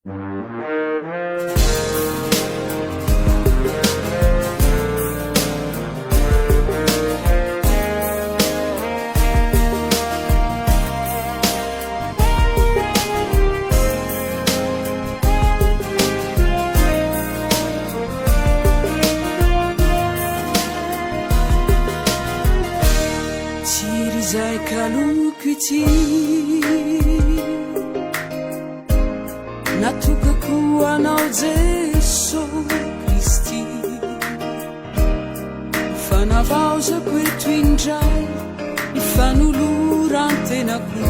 Tsiry zay kaloko ity natokako anao Jesosy Kristy fanavaozako eto indray ny fanoloran-tenako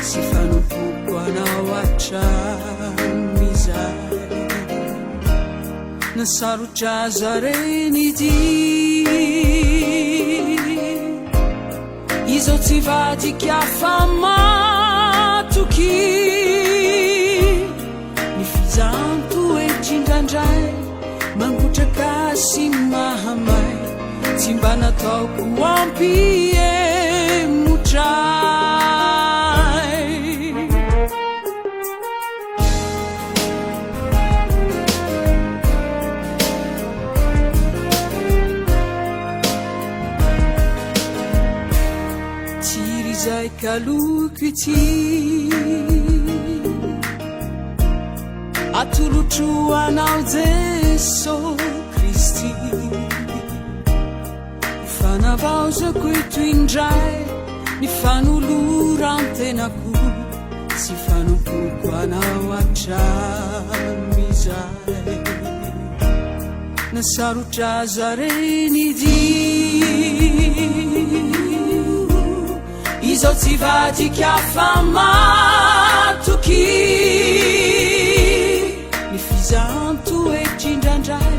sy fanompoko anao hatramizay nasarotra zareny ity izao tsy vadika fa matoky ny fizanto etrindrandray mangotraka sy mahamay tsy mba nataoko ampihemotray tsiry zay kaloko ity atolotro anao Jesosy Kristy fanavaozako eto indray ny fanoloran-tenako sy fanompoko anao hatramizay nasarotra zareny ity izao tsy vadika fa matoky ny fizanto etrindrandray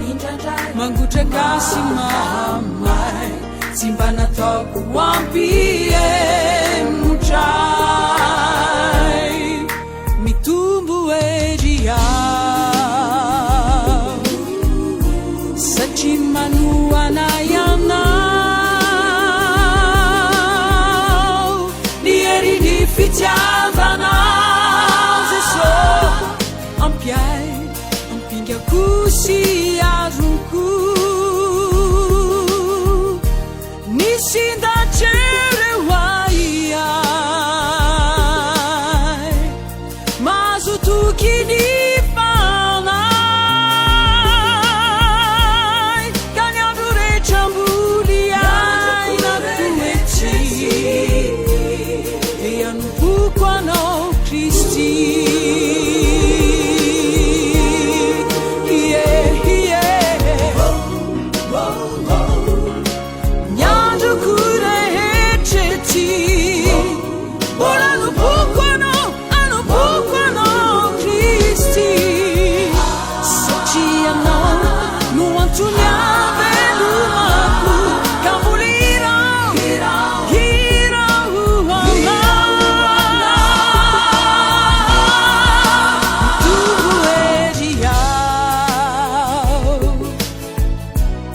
mangotraka sy mahamay tsy mba nataoko ampihemotray mitombo ery aho satria manoana ianao ny ery ny fitiavanao Jesosy ampiay ampingako sy azoko nisindatrereo aiay mazotoky ny fanay ka ny andro retramboly ay natoety e anompoko anao Kristy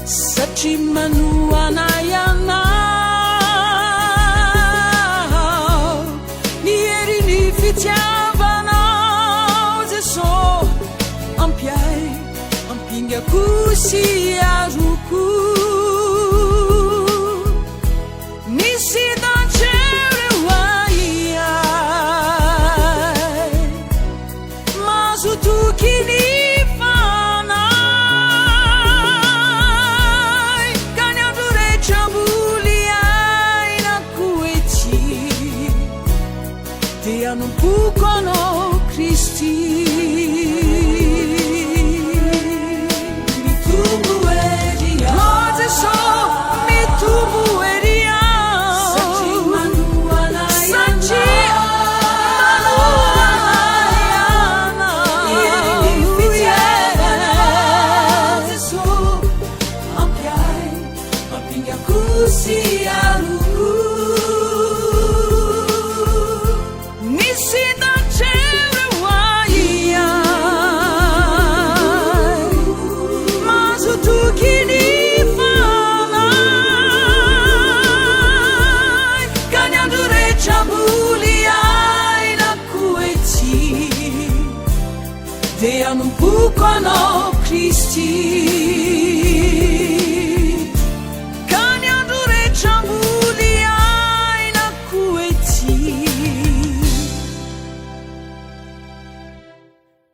satria manoana ianao ny ery ny fitiavanao Jesosy ampiay ampingako sy azoko nisindatrereo aiay mazotoky ny anompoko anao Kristy mitombo ery aho Jesosy mitombo ery aho satria manoana ianao Dia non pukono Kristi Kanya dure chambuli aina kueti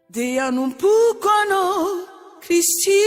Dia non pukono Kristi